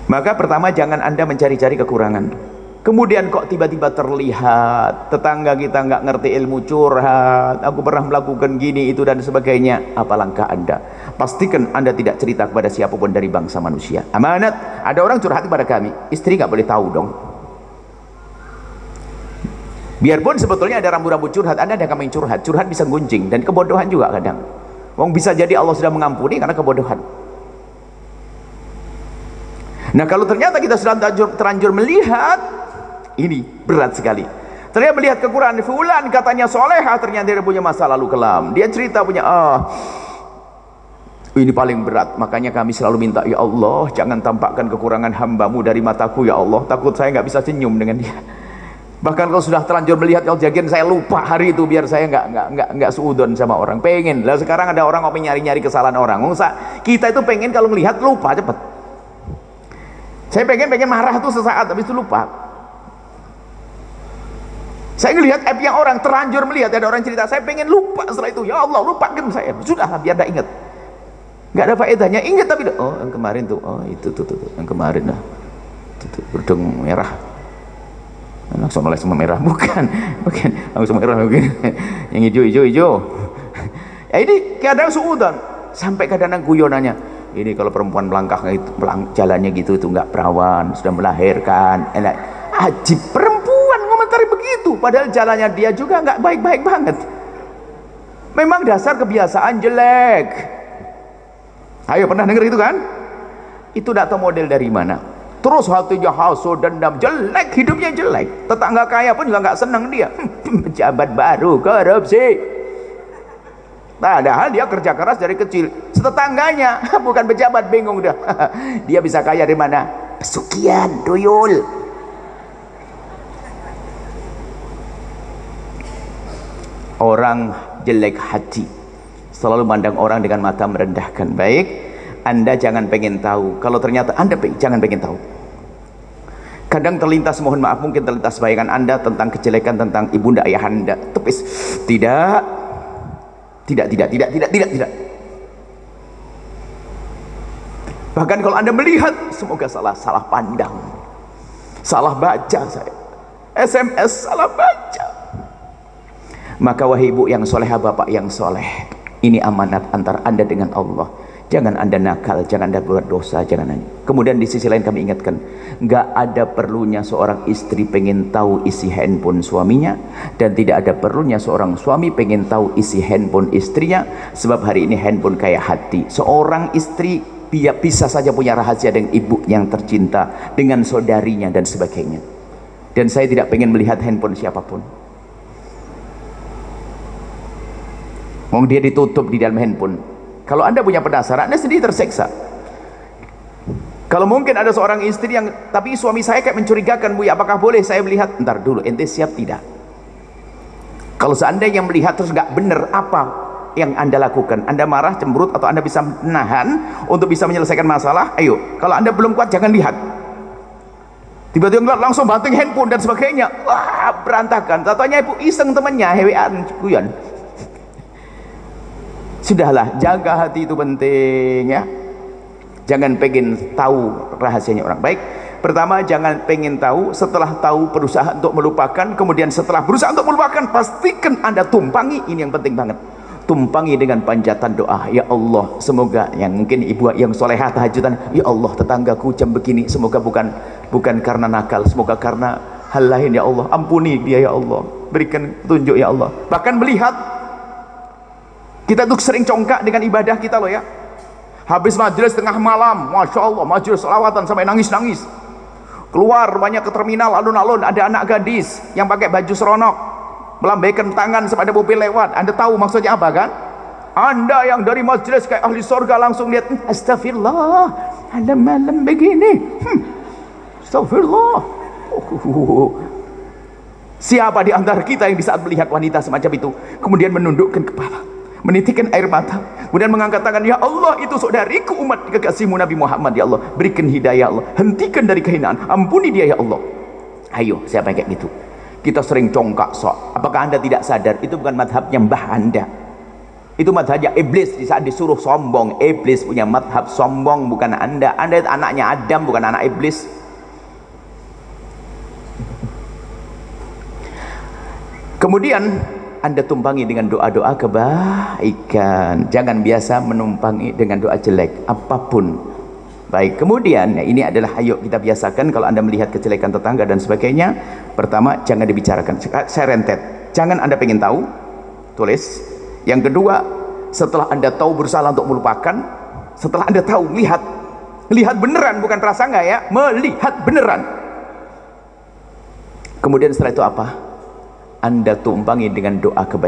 Maka pertama, jangan Anda mencari-cari kekurangan. Kemudian kok tiba-tiba terlihat tetangga kita nggak ngerti ilmu, curhat, aku pernah melakukan gini itu dan sebagainya. Apa langkah Anda? Pastikan Anda tidak cerita kepada siapapun dari bangsa manusia. Amanat. Ada orang curhat kepada kami, istri nggak boleh tahu dong. Biarpun sebetulnya ada rambu-rambu curhat, Anda ada kami curhat bisa gunjing, dan kebodohan juga kadang. Wong bisa jadi Allah sudah mengampuni karena kebodohan. Nah, kalau ternyata kita sudah terlanjur melihat, ini berat sekali. Ternyata melihat kekurangan fulan, katanya solehah, ternyata dia punya masa lalu kelam. Dia cerita punya, ini paling berat. Makanya kami selalu minta, ya Allah, jangan tampakkan kekurangan hambamu dari mataku ya Allah. Takut saya nggak bisa senyum dengan dia. Bahkan kalau sudah terlanjur melihat, kalau jagian saya lupa hari itu biar saya nggak suudon sama orang. Pengen lah, sekarang ada orang mau nyari-nyari kesalahan orang. Kita itu pengen kalau melihat lupa cepet. Saya pengen marah tuh sesaat, habis itu lupa. Saya ngelihat app yang orang, terlanjur melihat ada orang cerita, saya pengen lupa setelah itu. Ya Allah, lupakan saya. Sudahlah, biar tidak ingat. Nggak ada faedahnya. Ingat tapi yang kemarin tuh, itu tuh yang kemarin lah. Tuh, berdeng merah. Langsung oleh semua merah, bukan langsung merah mungkin. Yang hijau. Ya ini kadang suudan. Sampai kadang guyonannya, ini kalau perempuan melangkah itu jalannya gitu itu nggak perawan, sudah melahirkan. Ajib, perempuan ngomentari begitu, padahal jalannya dia juga nggak baik-baik banget. Memang dasar kebiasaan jelek. Ayo, pernah denger itu kan? Itu tidak tahu model dari mana. Terus hatinya hasud, dendam, jelek, hidupnya jelek. Tetangga kaya pun juga nggak seneng dia. Pejabat baru, korupsi. Padahal dia kerja keras dari kecil. Setetangganya bukan pejabat, bingung dah. Dia bisa kaya dari mana? Pesugihan, tuyul. Orang jelek hati selalu mandang orang dengan mata merendahkan. Baik, Anda jangan pengen tahu. Kalau ternyata Anda jangan pengen tahu. Kadang terlintas, mohon maaf, mungkin terlintas bayangan Anda tentang kejelekan tentang ibunda ayah Anda. Tepis, tidak. Bahkan kalau Anda melihat, semoga salah pandang, salah baca saya, SMS salah baca. Maka wahai ibu yang solehah, bapak yang soleh, ini amanat antara Anda dengan Allah. Jangan Anda nakal, jangan Anda buat dosa, jangan. Kemudian di sisi lain kami ingatkan, nggak ada perlunya seorang istri pengen tahu isi handphone suaminya, dan tidak ada perlunya seorang suami pengen tahu isi handphone istrinya. Sebab hari ini handphone kayak hati. Seorang istri bisa saja punya rahasia dengan ibu yang tercinta, dengan saudarinya dan sebagainya. Dan saya tidak pengen melihat handphone siapapun. Mau dia ditutup di dalam handphone. Kalau Anda punya penasaran, Anda sendiri terseksa. Kalau mungkin ada seorang istri yang, tapi suami saya kayak mencurigakan, Bu, ya, apakah boleh saya melihat? Ntar dulu, ente siap tidak? Kalau seandainya melihat terus nggak benar, apa yang Anda lakukan? Anda marah, cemberut, atau Anda bisa menahan untuk bisa menyelesaikan masalah? Ayo, kalau Anda belum kuat, jangan lihat. Tiba-tiba langsung banting handphone dan sebagainya. Wah, berantakan. Tatanya ibu iseng temannya, hewean, kuyon. Sudahlah, jaga hati itu penting ya. Jangan pengen tahu rahasianya orang. Baik, pertama jangan pengen tahu, setelah tahu berusaha untuk melupakan, kemudian setelah berusaha untuk melupakan, pastikan Anda tumpangi. Ini yang penting banget. Tumpangi dengan panjatan doa. Ya Allah, semoga, yang mungkin ibu yang solehah tahajudan, ya Allah, tetanggaku jam begini, semoga bukan karena nakal, semoga karena hal lain ya Allah. Ampuni dia ya Allah, berikan petunjuk ya Allah. Bahkan melihat, kita tuh sering congkak dengan ibadah kita loh ya. Habis majelis tengah malam, Masya Allah, majelis selawatan sampai nangis-nangis. Keluar banyak ke terminal, alun-alun ada anak gadis yang pakai baju seronok, melambaikan tangan sampai ada mobil lewat. Anda tahu maksudnya apa kan? Anda yang dari majelis kayak ahli surga langsung lihat, astagfirullah, ada malam begini. Astagfirullah. Siapa di antara kita yang di saat melihat wanita semacam itu kemudian menundukkan kepala, menitikkan air mata, kemudian mengangkat tangan, ya Allah, itu saudariku umat kekasihmu Nabi Muhammad, ya Allah, berikan hidayah Allah, hentikan dari kehinaan, ampuni dia ya Allah. Ayo, siapa yang kayak gitu? Kita sering congkak sok. Apakah Anda tidak sadar itu bukan madhabnya mbah Anda? Itu madhabnya iblis. Di saat disuruh sombong, iblis punya madhab sombong, bukan anda. Anda anaknya Adam, bukan anak iblis. Kemudian anda tumpangi dengan doa-doa kebaikan. Jangan biasa menumpangi dengan doa jelek apapun. Baik, kemudian ini adalah ayo kita biasakan kalau anda melihat kejelekan tetangga dan sebagainya. Pertama, jangan dibicarakan. Saya rentet. Jangan anda pengen tahu, tulis. Yang kedua, setelah anda tahu bersalah untuk melupakan. Setelah anda tahu, lihat beneran, bukan prasangka ya, melihat beneran. Kemudian setelah itu apa? Anda tumpangi dengan doa kebaikan.